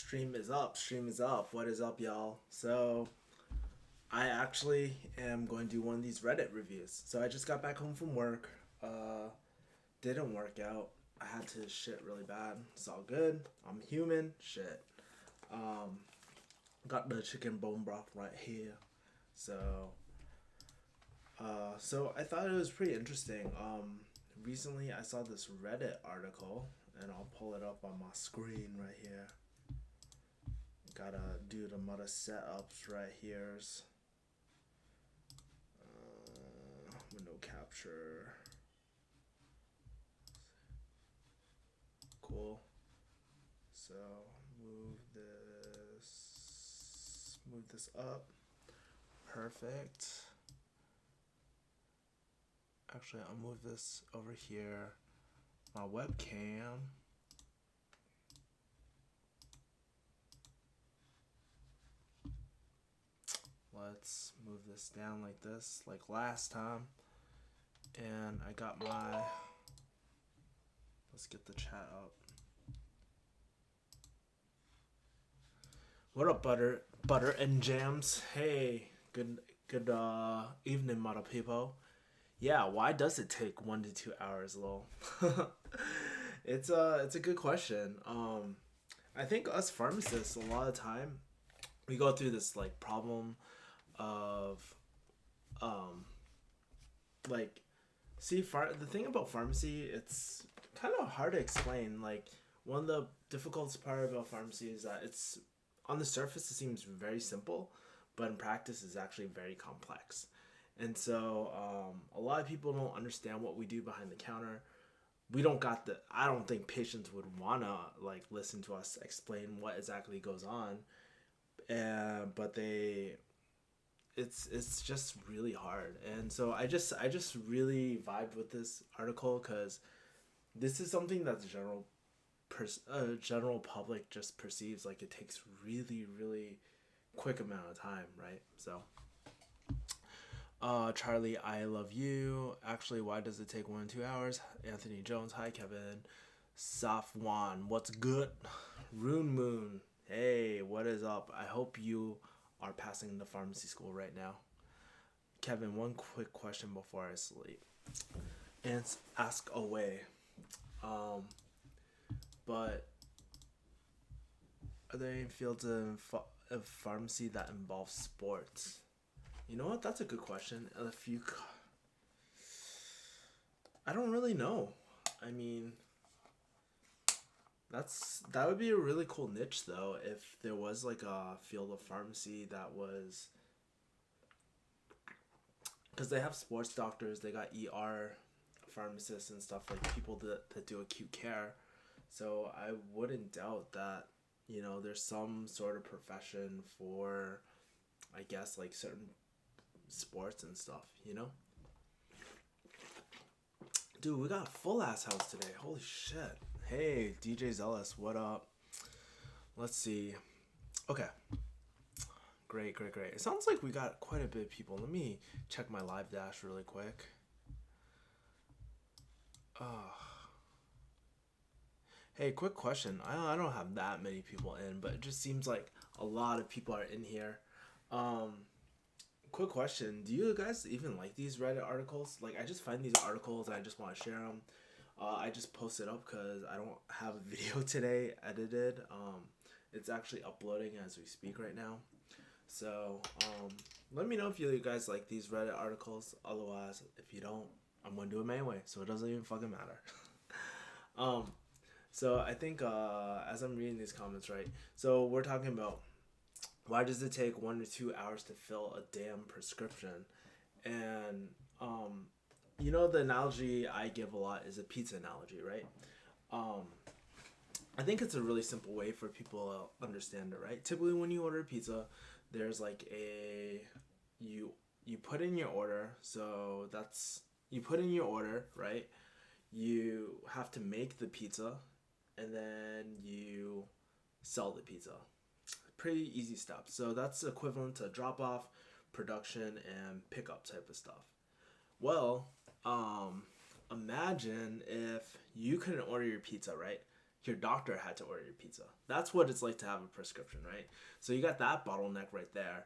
Stream is up. Stream is up. What is up, y'all? So, I actually am going to do one of these Reddit reviews. So, I just got back home from work. Didn't work out. I had to shit really bad. It's all good. I'm human. Shit. Um, got the chicken bone broth right here. So, so I thought it was pretty interesting. Recently I saw this Reddit article, and I'll pull it up on my screen right here. Gotta do the mother setups right here. Window capture. Cool. So move this up. Perfect. Actually, I'll move this over here. My webcam. Let's move this down like this, like last time. And I got my... Let's get the chat up. What up, butter and jams? Hey, good evening, mother people. Yeah, why does it take 1 to 2 hours, lol? It's a good question. I think us pharmacists a lot of time we go through this like problem of like the thing about pharmacy, it's kind of hard to explain. Like, one of the difficult part about pharmacy is that it's on the surface it seems very simple, but in practice it's actually very complex. And so a lot of people don't understand what we do behind the counter. We don't got the I don't think patients would wanna like listen to us explain what exactly goes on. But it's just really hard. And so I just really vibed with this article because this is something that the general public just perceives like it takes really quick amount of time, right? So Charlie, I love you. Actually, why does it take 1 to 2 hours? Anthony Jones, hi Kevin. Safwan, what's good? Rune Moon, hey, what is up? I hope you are passing the pharmacy school right now. Kevin, one quick question before I sleep. And ask away. But are there any fields of pharmacy that involve sports? You know what? That's a good question. I don't really know. I mean, that would be a really cool niche though. If there was like a field of pharmacy that was, because they have sports doctors, they got ER pharmacists and stuff, like people that do acute care. So I wouldn't doubt that, there's some sort of profession for, I guess, like certain sports and stuff. Dude, we got a full ass house today. Holy shit. Hey, DJ Zealous, what up? Let's see. Okay. Great. It sounds like we got quite a bit of people. Let me check my live dash really quick. Hey, quick question. I don't have that many people in, but it just seems like a lot of people are in here. Quick question. Do you guys even like these Reddit articles? Like, I just find these articles and I just want to share them. I just posted up because I don't have a video today edited. It's actually uploading as we speak right now. So, let me know if you guys like these Reddit articles. Otherwise, if you don't, I'm going to do them anyway. So it doesn't even fucking matter. So I think as I'm reading these comments, right? So we're talking about why does it take 1 to 2 hours to fill a damn prescription? And the analogy I give a lot is a pizza analogy, right? I think it's a really simple way for people to understand it, right? Typically, when you order pizza, there's like you put in your order, so that's you put in your order, right? You have to make the pizza, and then you sell the pizza. Pretty easy stuff. So that's equivalent to drop off, production, and pickup type of stuff. Well, imagine if you couldn't order your pizza, right? your doctor had to order your pizza. That's what it's like to have a prescription, right? So you got that bottleneck right there.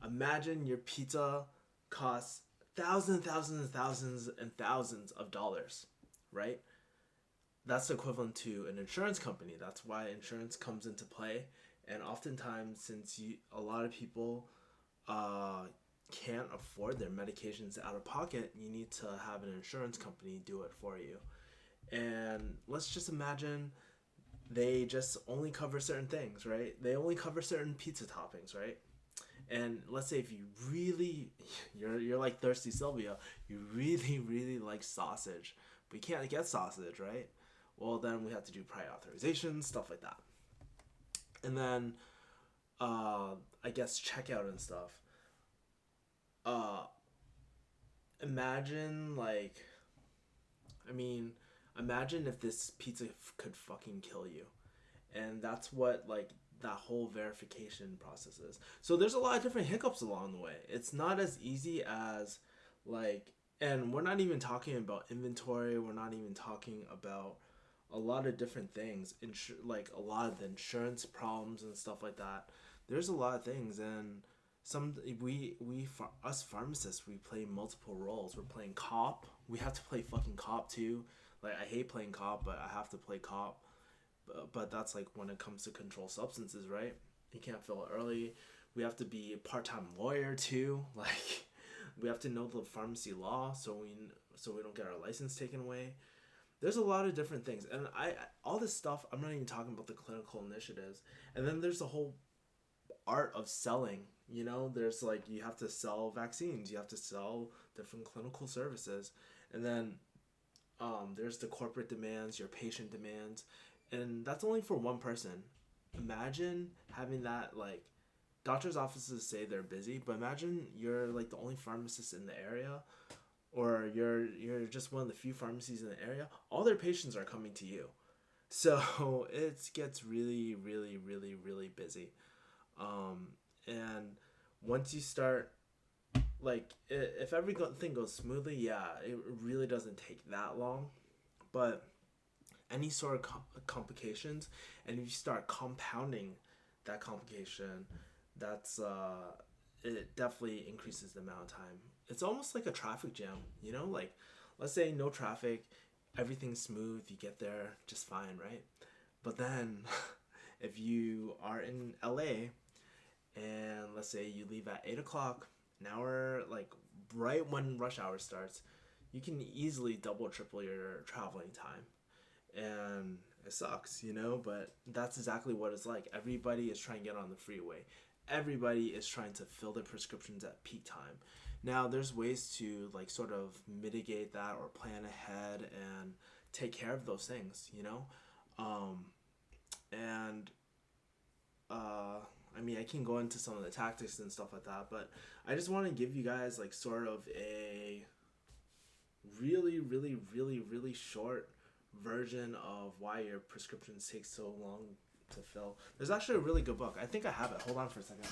Imagine your pizza costs thousands and thousands of dollars, right? That's equivalent to an insurance company. That's why insurance comes into play. And oftentimes, since a lot of people uh, can't afford their medications out of pocket, you need to have an insurance company do it for you. And let's just imagine they just only cover certain things, right? They only cover certain pizza toppings, right? And let's say if you really, you're like Thirsty Sylvia, you really like sausage, but you can't get sausage, right? Well, then we have to do prior authorization, stuff like that. And then, I guess checkout and stuff. Uh, imagine like, I mean, imagine if this pizza could fucking kill you, and that's what like that whole verification process is. So there's a lot of different hiccups along the way. It's not as easy as like, and we're not even talking about inventory. We're not even talking about a lot of different things, like a lot of the insurance problems and stuff like that. There's a lot of things, and some for us pharmacists, we play multiple roles. We're playing cop. We have to play fucking cop too. Like I hate playing cop, but I have to play cop. But that's like when it comes to controlled substances, right? You can't fill it early. We have to be a part-time lawyer too. Like we have to know the pharmacy law so we don't get our license taken away. There's a lot of different things, and I all this stuff. I'm not even talking about the clinical initiatives, and then there's the whole art of selling. There's like you have to sell vaccines, you have to sell different clinical services, and then there's the corporate demands, your patient demands, and that's only for one person. Imagine having that like doctors' offices say they're busy, but imagine you're like the only pharmacist in the area, or you're just one of the few pharmacies in the area. All their patients are coming to you, so it gets really busy. And once you start, like, if everything goes smoothly, yeah, it really doesn't take that long. But any sort of complications, and if you start compounding that complication, that's it definitely increases the amount of time. It's almost like a traffic jam, like let's say no traffic, everything's smooth, you get there just fine, right? But then if you are in LA and let's say you leave at 8 o'clock, an hour, like right when rush hour starts, you can easily double, triple your traveling time. And it sucks, but that's exactly what it's like. Everybody is trying to get on the freeway. Everybody is trying to fill their prescriptions at peak time. Now, there's ways to like sort of mitigate that or plan ahead and take care of those things, and I mean, I can go into some of the tactics and stuff like that, but I just want to give you guys like sort of a really short version of why your prescriptions take so long to fill. There's actually a really good book. I think I have it. Hold on for a second.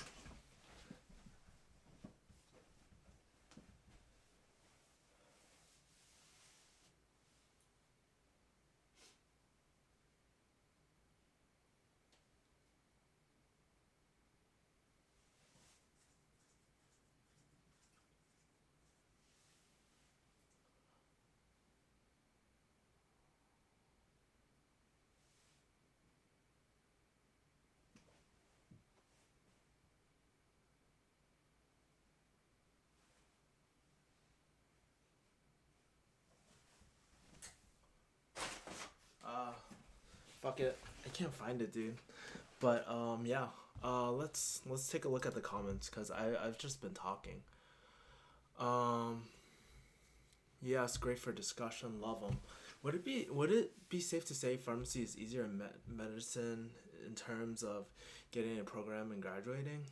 Fuck it. I can't find it, dude. But yeah. Let's take a look at the comments because I've just been talking. Um, yeah, it's great for discussion. Love them. Would it be safe to say pharmacy is easier in medicine in terms of getting a program and graduating?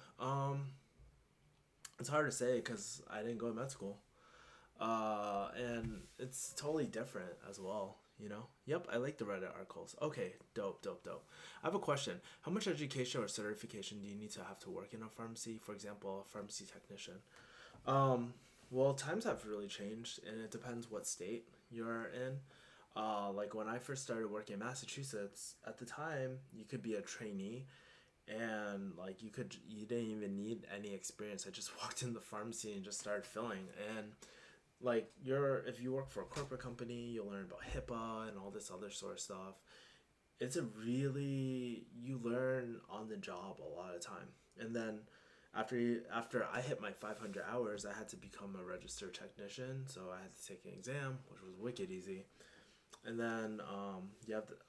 It's hard to say because I didn't go to med school. And it's totally different as well. Yep, I like the Reddit articles. Okay, dope. I have a question. How much education or certification do you need to have to work in a pharmacy? For example, a pharmacy technician. Um, well, times have really changed, and it depends what state you're in. Like when I first started working in Massachusetts, at the time you could be a trainee, and like you didn't even need any experience. I just walked in the pharmacy and just started filling. And like if you work for a corporate company, you'll learn about HIPAA and all this other sort of stuff. It's a really, you learn on the job a lot of time. And then after I hit my 500 hours, I had to become a registered technician. So I had to take an exam, which was wicked easy. And then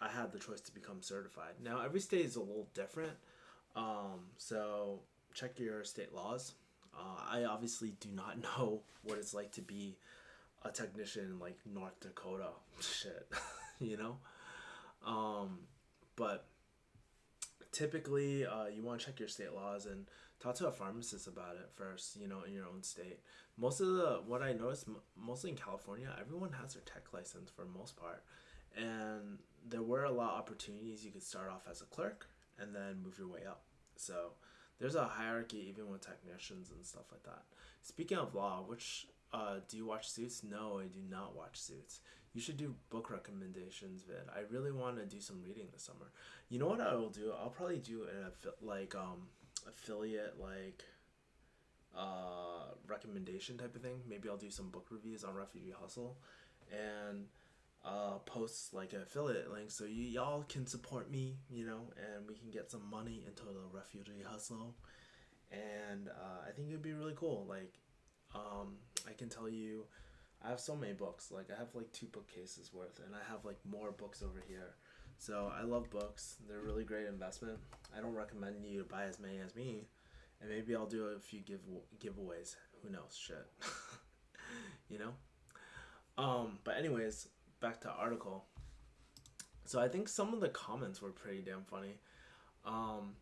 I had the choice to become certified. Now every state is a little different, so check your state laws. I obviously do not know what it's like to be a technician in like North Dakota. Shit, you know. Um, but typically, you want to check your state laws and talk to a pharmacist about it first. You know, in your own state. Most of the what I noticed, mostly in California, everyone has their tech license for the most part, and there were a lot of opportunities. You could start off as a clerk and then move your way up. So there's a hierarchy even with technicians and stuff like that. Speaking of law, which do you watch Suits? No, I do not watch Suits. You should do book recommendations, vid. I really want to do some reading this summer. You know what I will do? I'll probably do an affiliate recommendation type of thing. Maybe I'll do some book reviews on Refugee Hustle, and post like an affiliate link so y'all can support me, and we can get some money into the Refugee Hustle. And I think it'd be really cool. Like, I can tell you, I have so many books. Like, I have like 2 bookcases worth, and I have like more books over here. So I love books. They're a really great investment. I don't recommend you to buy as many as me, and maybe I'll do a few giveaways. Who knows? Shit. you know. But anyways, back to article. So I think some of the comments were pretty damn funny. Um,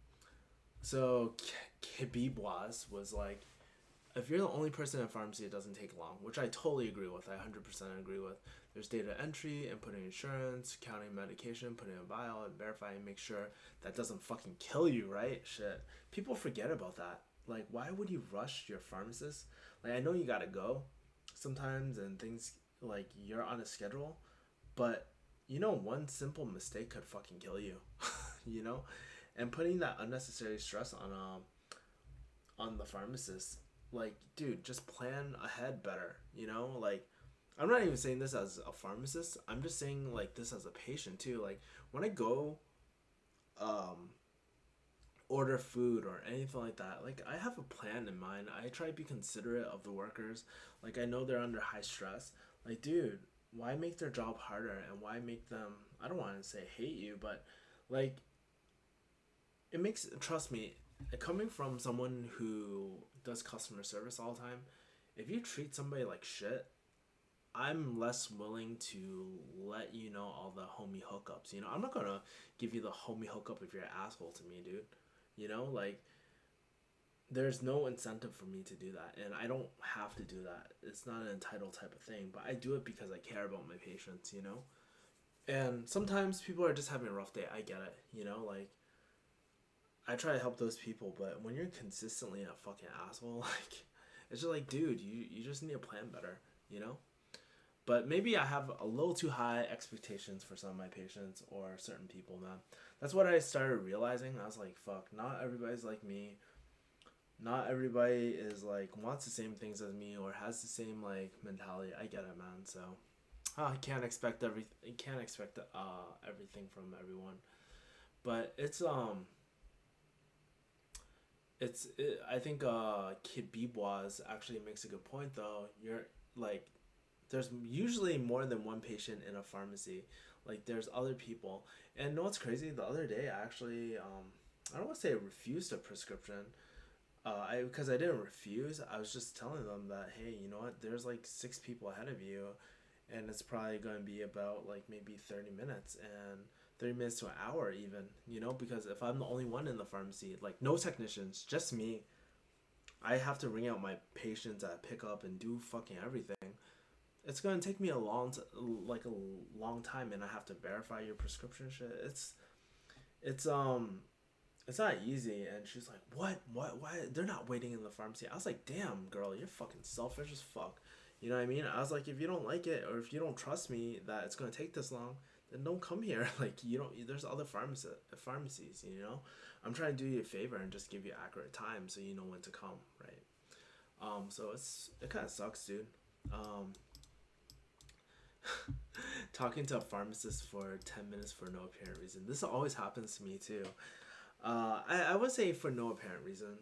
so Kibibwas was like, if you're the only person in pharmacy, it doesn't take long, which I totally agree with. I 100% agree with. There's data entry, inputting insurance, counting medication, putting in a vial, and verifying, make sure that doesn't fucking kill you, right? Shit. People forget about that. Like, why would you rush your pharmacist? Like, I know you gotta go sometimes and things, like, you're on a schedule, but, one simple mistake could fucking kill you, you know? And putting that unnecessary stress on the pharmacist, like, dude, just plan ahead better, like, I'm not even saying this as a pharmacist, I'm just saying like this as a patient too. Like, when I go um order food or anything like that, like, I have a plan in mind. I try to be considerate of the workers. Like, I know they're under high stress. Like, dude, why make their job harder, and why make them, I don't want to say hate you, but like, it makes, trust me, coming from someone who does customer service all the time, if you treat somebody like shit, I'm less willing to let you know all the homie hookups. I'm not gonna give you the homie hookup if you're an asshole to me, dude. Like, there's no incentive for me to do that, and I don't have to do that. It's not an entitled type of thing, but I do it because I care about my patients. And sometimes people are just having a rough day. I get it. Like, I try to help those people, but when you're consistently a fucking asshole, like, it's just like, dude, you just need to plan better. But maybe I have a little too high expectations for some of my patients or certain people, man. That's what I started realizing. I was like, fuck, not everybody's like me. Not everybody is like, wants the same things as me or has the same like mentality. I get it, man. So I can't expect everything from everyone. But I think Kid Bebois actually makes a good point though. You're like, there's usually more than one patient in a pharmacy. Like, there's other people. And know what's crazy? The other day, I actually, I don't want to say I refused a prescription. Because I didn't refuse. I was just telling them that, hey, you know what? There's like 6 people ahead of you, and it's probably going to be about like maybe 30 minutes and 30 minutes to an hour even. Because if I'm the only one in the pharmacy, like no technicians, just me, I have to ring out my patients at pickup and do fucking everything. It's gonna take me a long time, and I have to verify your prescription shit. It's it's not easy. And she's like, what, why? They're not waiting in the pharmacy. I was like, damn, girl, you're fucking selfish as fuck. You know what I mean? I was like, if you don't like it, or if you don't trust me that it's gonna take this long, then don't come here. Like, you don't. There's other pharmacies. You know, I'm trying to do you a favor and just give you accurate time so you know when to come, right? So it kind of sucks, dude. Um, Talking to a pharmacist for 10 minutes for no apparent reason. This always happens to me too. I would say for no apparent reason.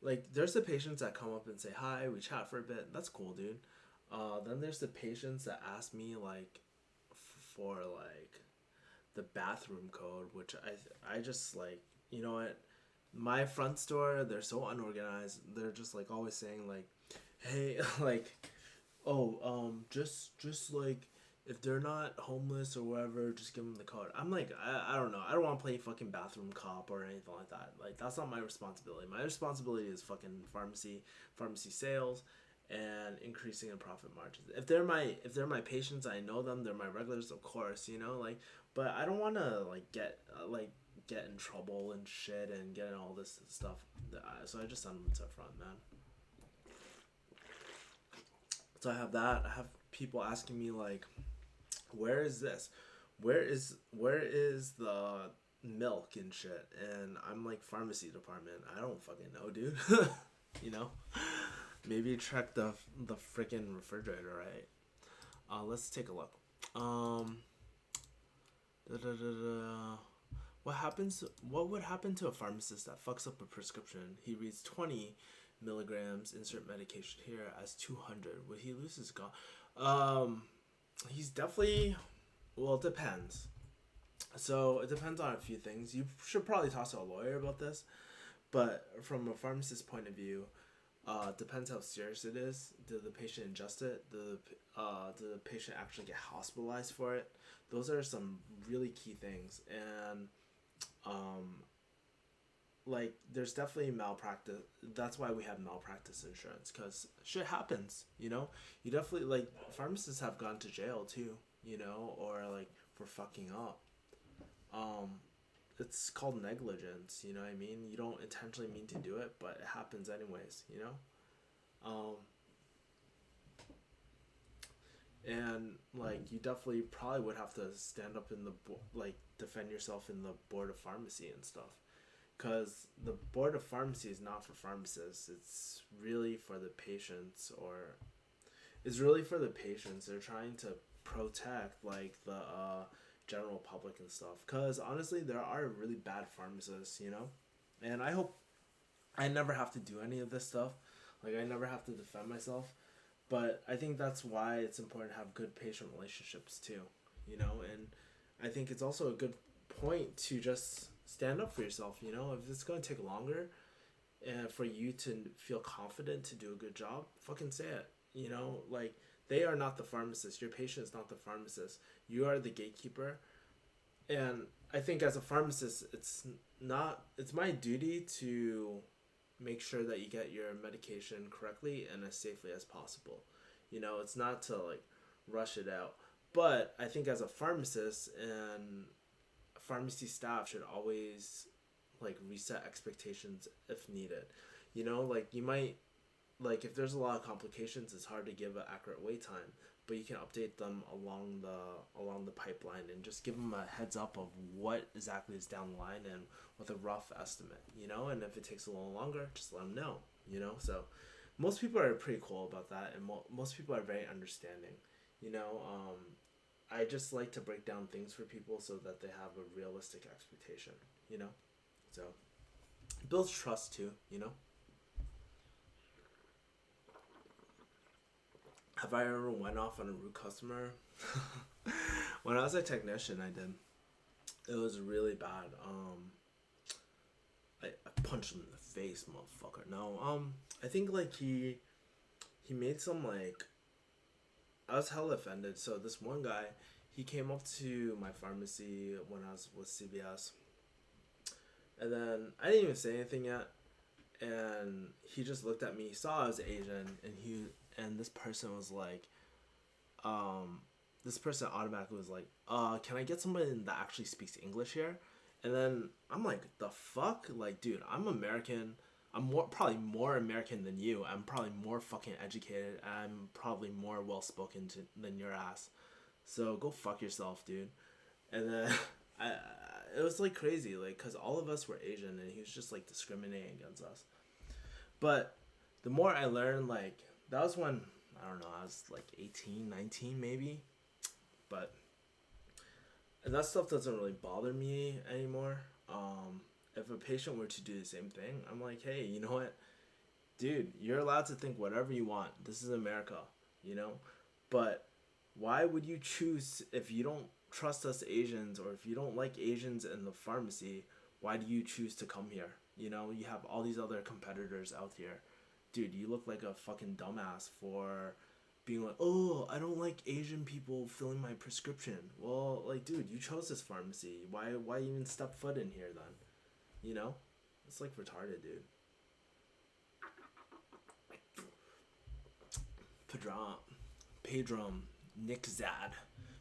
Like there's the patients that come up and say hi, we chat for a bit. That's cool, dude. Then there's the patients that ask me like for like the bathroom code, which I just like, you know what? My front store, they're so unorganized. They're just like always saying like, hey, like, oh, just like if they're not homeless or whatever, just give them the code. I'm like, I don't know. I don't want to play fucking bathroom cop or anything like that. Like that's not my responsibility. My responsibility is fucking pharmacy sales, and increasing in profit margins. If they're my patients, I know them. They're my regulars, of course. You know, like, but I don't want to get in trouble and shit and get in all this stuff. So I just send them to the front, man. So I have that. I have people asking me like, where is this? Where is the milk and shit? And I'm like, pharmacy department. I don't fucking know, dude. You know? Maybe check the freaking refrigerator, right? Let's take a look. Um, da, da, da, da. What would happen to a pharmacist that fucks up a prescription? He reads 20 milligrams, insert medication here, as 200. Would he lose his god? He's definitely, well, it depends. So it depends on a few things. You should probably talk to a lawyer about this. But from a pharmacist's point of view, depends how serious it is. Did the patient ingest it? Did the patient actually get hospitalized for it? Those are some really key things. And um, like there's definitely malpractice. That's why we have malpractice insurance, because shit happens. You know, you definitely, like, pharmacists have gone to jail too. You know, or like for fucking up. Um, it's called negligence. You know what I mean? You don't intentionally mean to do it, but it happens anyways. You know. Um, and like you definitely probably would have to stand up in the like defend yourself in the board of pharmacy and stuff, because the board of pharmacy is not for pharmacists. It's really for the patients, or it's really for the patients. They're trying to protect like the general public and stuff, because honestly there are really bad pharmacists, you know. And I hope I never have to do any of this stuff. Like I never have to defend myself. But I think that's why it's important to have good patient relationships too, you know. And I think it's also a good point to just stand up for yourself, you know. If it's going to take longer and for you to feel confident to do a good job, fucking say it, you know. Like, they are not the pharmacist. Your patient is not the pharmacist. You are the gatekeeper. And I think as a pharmacist, it's my duty to make sure that you get your medication correctly and as safely as possible. You know, it's not to like rush it out. But I think as a pharmacist and pharmacy staff should always like reset expectations if needed. You know, like you might, like if there's a lot of complications, it's hard to give an accurate wait time, but you can update them along the pipeline and just give them a heads up of what exactly is down the line and with a rough estimate, you know. And if it takes a little longer, just let them know, you know. So most people are pretty cool about that, and most people are very understanding, you know. I just like to break down things for people so that they have a realistic expectation, you know. So it builds trust too, you know. Have I ever went off on a rude customer? When I was a technician, I did. It was really bad. I punched him in the face, motherfucker. No, I think like he made some like, I was hella offended. So this one guy, he came up to my pharmacy when I was with CVS, and then I didn't even say anything yet, and he just looked at me. He saw I was Asian, and this person was like, this person automatically was like, can I get somebody that actually speaks English here? And then I'm like, the fuck? Like, dude, I'm American. I'm probably more American than you. I'm probably more fucking educated. I'm probably more well spoken than your ass. So go fuck yourself, dude. And then it was like crazy, like, cause all of us were Asian, and he was just like discriminating against us. But the more I learned, like, that was when, I don't know, I was like 18, 19 maybe. But and that stuff doesn't really bother me anymore. If a patient were to do the same thing, I'm like, hey, you know what, dude, you're allowed to think whatever you want. This is America, you know. But why would you choose, if you don't trust us Asians, or if you don't like Asians in the pharmacy? Why do you choose to come here? You know, you have all these other competitors out here. Dude, you look like a fucking dumbass for being like, oh, I don't like Asian people filling my prescription. Well, like, dude, you chose this pharmacy. Why even step foot in here then? You know? It's like retarded, dude. Pedram, Nick Zad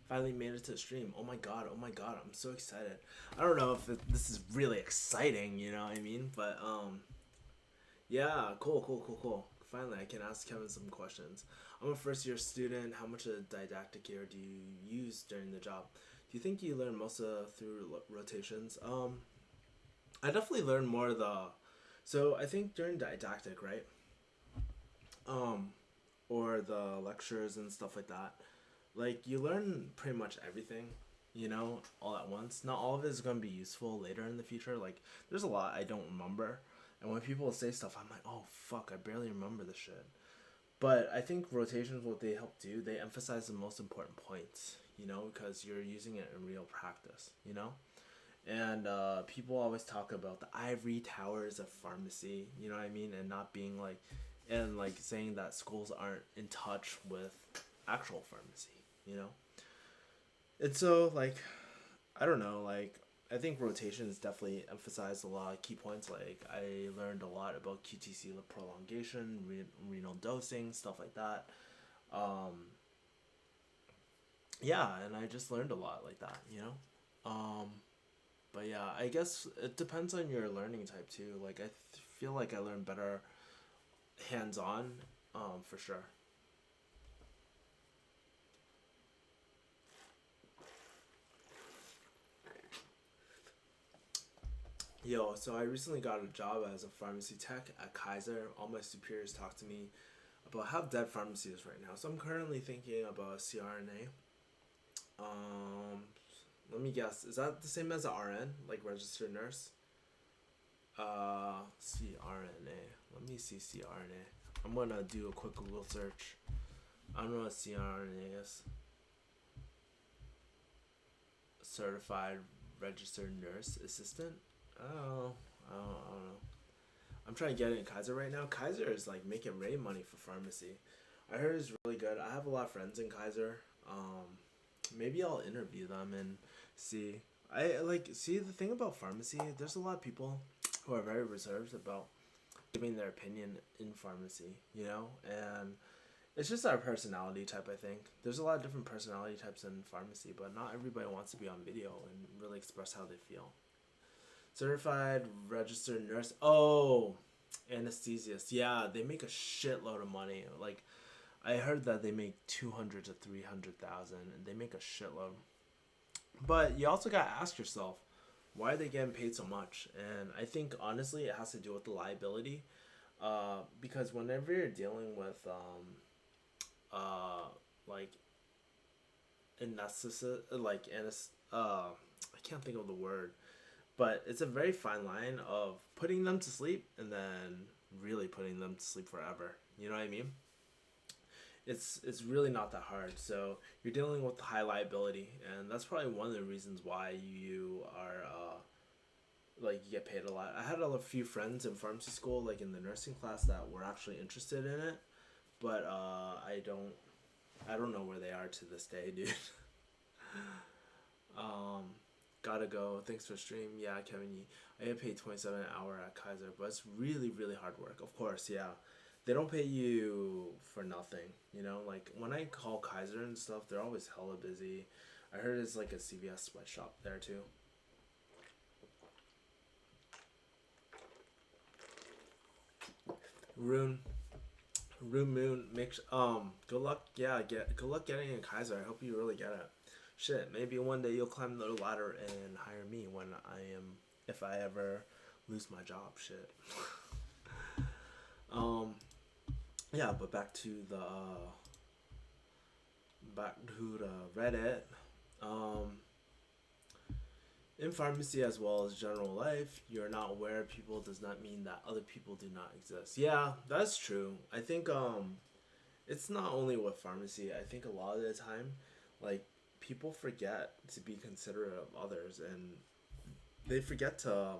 finally made it to the stream. Oh my god, I'm so excited. I don't know if this is really exciting, you know what I mean? But, yeah, cool. Finally, I can ask Kevin some questions. I'm a first year student. How much of didactic gear do you use during the job? Do you think you learn most of through rotations? I definitely learn more so I think during didactic, right? Um, or the lectures and stuff like that. Like, you learn pretty much everything, you know, all at once. Not all of it is going to be useful later in the future. Like, there's a lot I don't remember. And when people say stuff, I'm like, oh, fuck, I barely remember this shit. But I think rotations, what they help do, they emphasize the most important points, you know, because you're using it in real practice, you know? And people always talk about the ivory towers of pharmacy, you know what I mean? And not being like, and like saying that schools aren't in touch with actual pharmacy, you know? And so, like, I don't know, like, I think rotations definitely emphasized a lot of key points. Like, I learned a lot about QTC prolongation, renal dosing, stuff like that. Um, yeah, and I just learned a lot like that, you know? But yeah, I guess it depends on your learning type too. Like, feel like I learn better hands on, for sure. Yo, so I recently got a job as a pharmacy tech at Kaiser. All my superiors talk to me about how dead pharmacy is right now. So I'm currently thinking about a CRNA. Let me guess. Is that the same as a RN, like registered nurse? CRNA. Let me see CRNA. I'm gonna do a quick Google search. I don't know what CRNA is. Certified registered nurse assistant. Oh, I don't know. I'm trying to get it in Kaiser right now. Kaiser is like making Ray money for pharmacy. I heard it's really good. I have a lot of friends in Kaiser. Maybe I'll interview them and see. I like see the thing about pharmacy. There's a lot of people who are very reserved about giving their opinion in pharmacy. You know, and it's just our personality type. I think there's a lot of different personality types in pharmacy, but not everybody wants to be on video and really express how they feel. Certified registered nurse. Oh, anesthesiast. Yeah, they make a shitload of money. Like, I heard that they make 200 to 300,000, and they make a shitload. But you also gotta ask yourself, why are they getting paid so much? And I think honestly, it has to do with the liability. Because whenever you're dealing with like anesthesia, like I can't think of the word, but it's a very fine line of putting them to sleep and then really putting them to sleep forever. You know what I mean? It's really not that hard. So you're dealing with high liability, and that's probably one of the reasons why you are like you get paid a lot. I had a few friends in pharmacy school, like in the nursing class, that were actually interested in it, but I don't know where they are to this day, dude. um, Gotta go. Thanks for stream. Yeah, Kevin Yee. I get paid 27 an hour at Kaiser, but it's really, really hard work. Of course, yeah. They don't pay you for nothing, you know? Like, when I call Kaiser and stuff, they're always hella busy. I heard it's like a CVS sweatshop there, too. Rune, Rune Moon, good luck. Yeah, good luck getting a Kaiser. I hope you really get it. Shit, maybe one day you'll climb the ladder and hire me when if I ever lose my job. Shit. um, yeah, but back to the Reddit. Um, in pharmacy as well as general life, you're not aware of people does not mean that other people do not exist. Yeah, that's true. I think it's not only with pharmacy. I think a lot of the time, like people forget to be considerate of others, and they forget to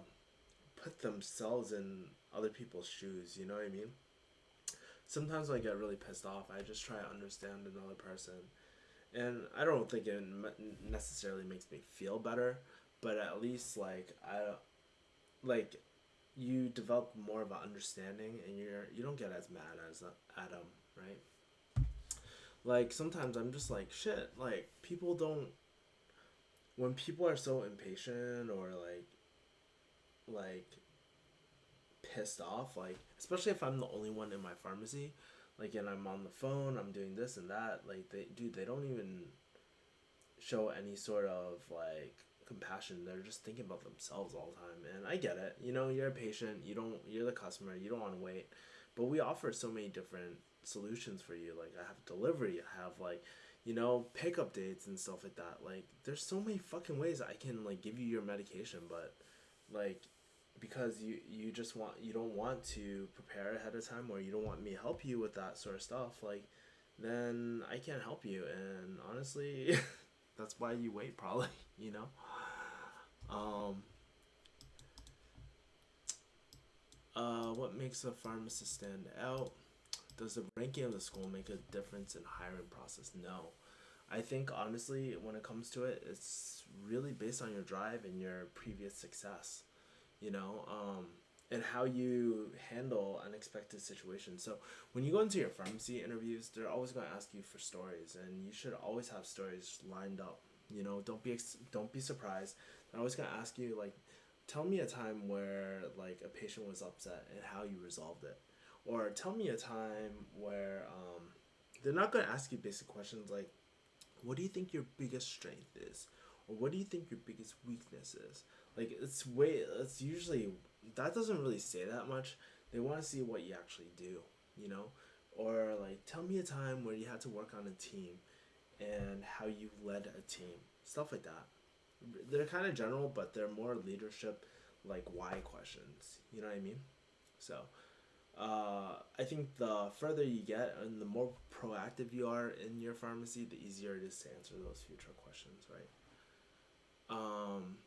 put themselves in other people's shoes. You know what I mean? Sometimes I get really pissed off. I just try to understand another person, and I don't think it necessarily makes me feel better, but at least like you develop more of an understanding, and you don't get as mad as at them, right? Like sometimes I'm just like shit. Like people don't when people are so impatient or like pissed off, like especially if I'm the only one in my pharmacy, like and I'm on the phone, I'm doing this and that, like they don't even show any sort of like compassion. They're just thinking about themselves all the time. And I get it. You know, you're a patient, you're the customer, you don't want to wait. But we offer so many different solutions for you. Like I have delivery, I have like, pickup dates and stuff like that. Like there's so many fucking ways I can like give you your medication, but like because you don't want to prepare ahead of time, or you don't want me to help you with that sort of stuff, like then I can't help you. And honestly, that's why you wait probably, you know. Um what makes a pharmacist stand out? Does the ranking of the school make a difference in hiring process? No. I think honestly, when it comes to it, it's really based on your drive and your previous success, you know, and how you handle unexpected situations. So when you go into your pharmacy interviews, they're always going to ask you for stories, and you should always have stories lined up. You know, don't be surprised. They're always going to ask you like, tell me a time where like a patient was upset and how you resolved it, or tell me a time where they're not going to ask you basic questions like, what do you think your biggest strength is, or what do you think your biggest weakness is? Like it's usually that doesn't really say that much. They want to see what you actually do, you know, or like tell me a time where you had to work on a team and how you led a team, stuff like that. They're kind of general, but they're more leadership, like why questions. You know what I mean? So I think the further you get and the more proactive you are in your pharmacy, the easier it is to answer those future questions, right? Um,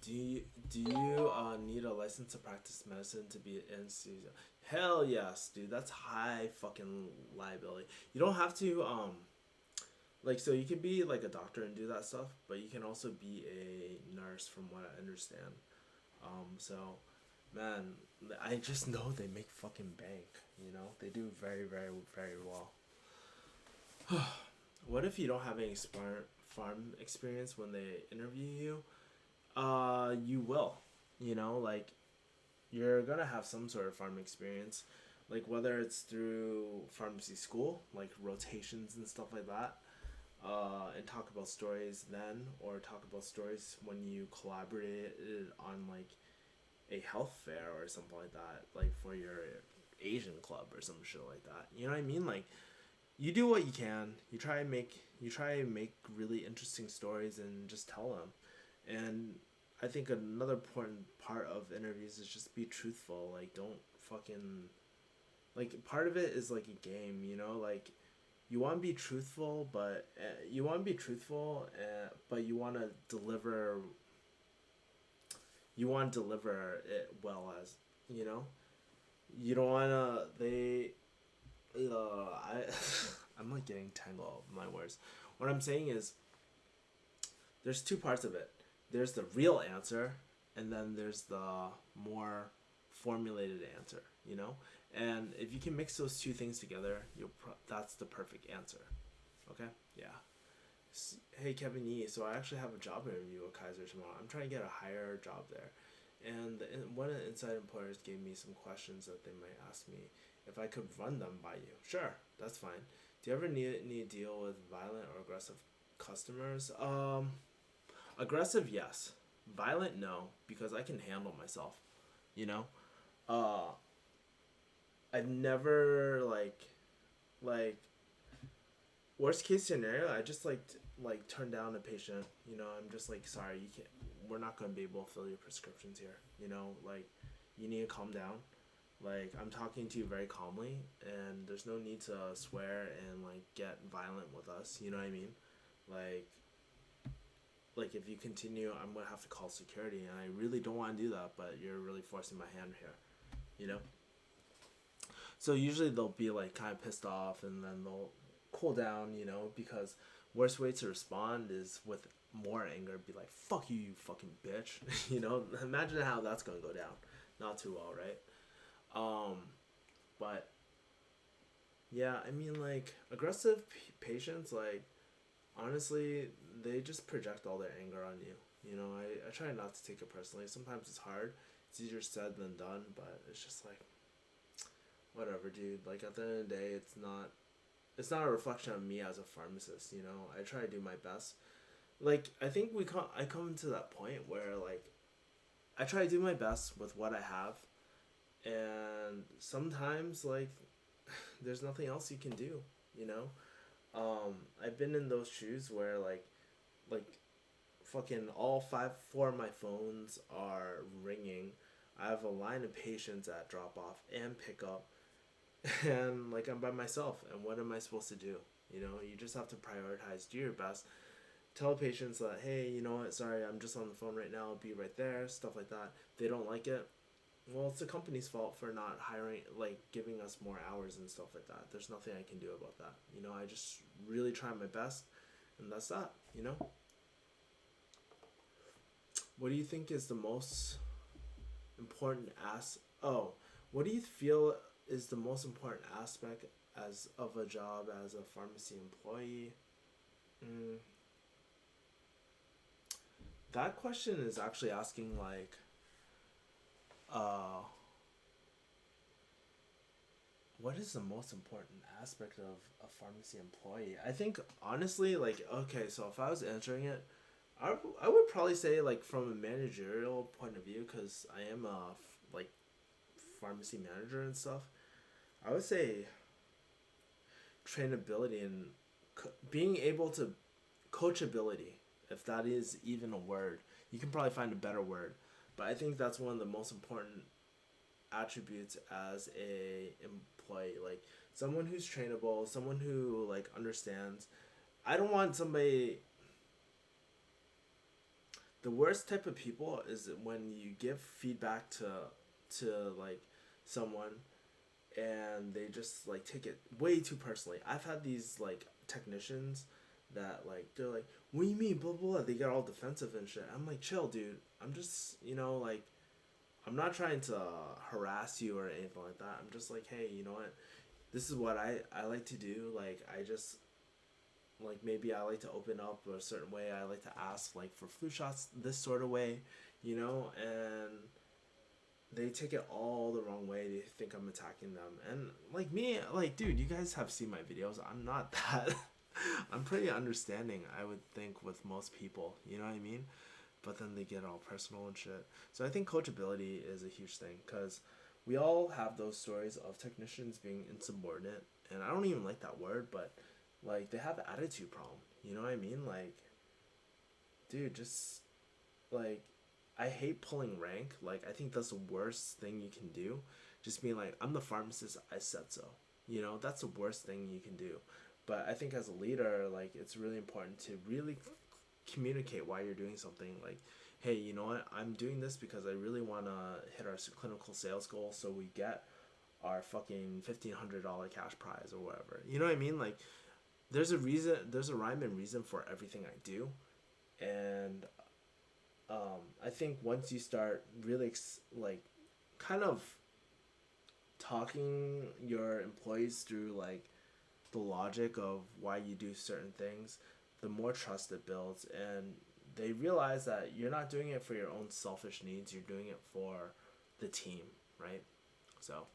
do you need a license to practice medicine to be an anesthesia? Hell yes, dude. That's high fucking liability. You don't have to like so you can be like a doctor and do that stuff, but you can also be a nurse from what I understand. So man, I just know they make fucking bank. You know, they do very, very, very well. What if you don't have any farm experience when they interview you? You will. You know, like you're gonna have some sort of farm experience, like whether it's through pharmacy school, like rotations and stuff like that, and talk about stories then, or talk about stories when you collaborated on like a health fair or something like that, like for your Asian club or some shit like that. You know what I mean? Like you do what you can. You try and make really interesting stories and just tell them. And I think another important part of interviews is just be truthful. Like don't fucking like part of it is like a game, you know, like you want to be truthful, but but you want to deliver it well, as you know. You don't want to I I'm like getting tangled up in my words. What I'm saying is there's two parts of it. There's the real answer, and then there's the more formulated answer, you know? And if you can mix those two things together, that's the perfect answer. Okay? Yeah. Hey Kevin Yee, so I actually have a job interview at Kaiser tomorrow. I'm trying to get a higher job there. And one of the inside employers gave me some questions that they might ask me if I could run them by you. Sure, that's fine. Do you ever need to deal with violent or aggressive customers? Aggressive, yes. Violent, no, because I can handle myself. You know, uh, I've never like worst case scenario. I just like turn down a patient. You know, I'm just like, sorry, you can't. We're not gonna be able to fill your prescriptions here. You know, like you need to calm down. Like I'm talking to you very calmly, and there's no need to swear and like get violent with us. You know what I mean? Like like if you continue, I'm gonna have to call security, and I really don't want to do that, but you're really forcing my hand here. You know. So usually they'll be like kind of pissed off, and then they'll cool down. You know, because worst way to respond is with more anger. Be like, "Fuck you, you fucking bitch." You know. Imagine how that's gonna go down. Not too well, right? Um, but yeah, I mean, like aggressive patients, like honestly, they just project all their anger on you. You know, I try not to take it personally. Sometimes it's hard. It's easier said than done, but it's just like whatever, dude. Like at the end of the day, it's not a reflection of me as a pharmacist. You know, I try to do my best. Like I think I come to that point where like I try to do my best with what I have, and sometimes like there's nothing else you can do. You know, I've been in those shoes where like fucking all four of my phones are ringing. I have a line of patients at drop off and pick up, and like I'm by myself. And what am I supposed to do? You know, you just have to prioritize, do your best, tell patients that hey, you know what, sorry, I'm just on the phone right now. I'll be right there. Stuff like that. If they don't like it, well, it's the company's fault for not hiring, like giving us more hours and stuff like that. There's nothing I can do about that. You know, I just really try my best, and that's that. You know. What do you think is the most important Oh, what do you feel is the most important aspect as of a job as a pharmacy employee? Mm, that question is actually asking like, uh, what is the most important aspect of a pharmacy employee? I think honestly, like, okay, so if I was answering it, I would probably say like from a managerial point of view, because I am a like pharmacy manager and stuff. I would say trainability and being able to coachability, if that is even a word. You can probably find a better word, but I think that's one of the most important attributes as a employee. Like someone who's trainable, someone who like understands. I don't want somebody. The worst type of people is when you give feedback to like someone and they just like take it way too personally. I've had these like technicians that like they're like, "What do you mean, blah blah?" They get all defensive and shit. I'm like, "Chill, dude. I'm just like I'm not trying to harass you or anything like that. I'm just like, hey, you know what? This is what I like to do. Like I just like maybe I like to open up a certain way. I like to ask like for flu shots this sort of way, you know, and they take it all the wrong way. They think I'm attacking them. And like me, like dude, you guys have seen my videos. I'm not that I'm pretty understanding, I would think, with most people. You know what I mean? But then they get all personal and shit. So I think coachability is a huge thing because we all have those stories of technicians being insubordinate, and I don't even like that word, but like they have attitude problem. You know what I mean? Like, dude, just like I hate pulling rank. Like I think that's the worst thing you can do. Just being like, I'm the pharmacist, I said so. You know, that's the worst thing you can do. But I think as a leader, like it's really important to really communicate why you're doing something. Like, hey, you know what? I'm doing this because I really want to hit our clinical sales goal, so we get our fucking $1,500 cash prize or whatever. You know what I mean? Like, there's a reason. There's a rhyme and reason for everything I do, and I think once you start really like kind of talking your employees through like the logic of why you do certain things, the more trust it builds, and they realize that you're not doing it for your own selfish needs. You're doing it for the team, right? So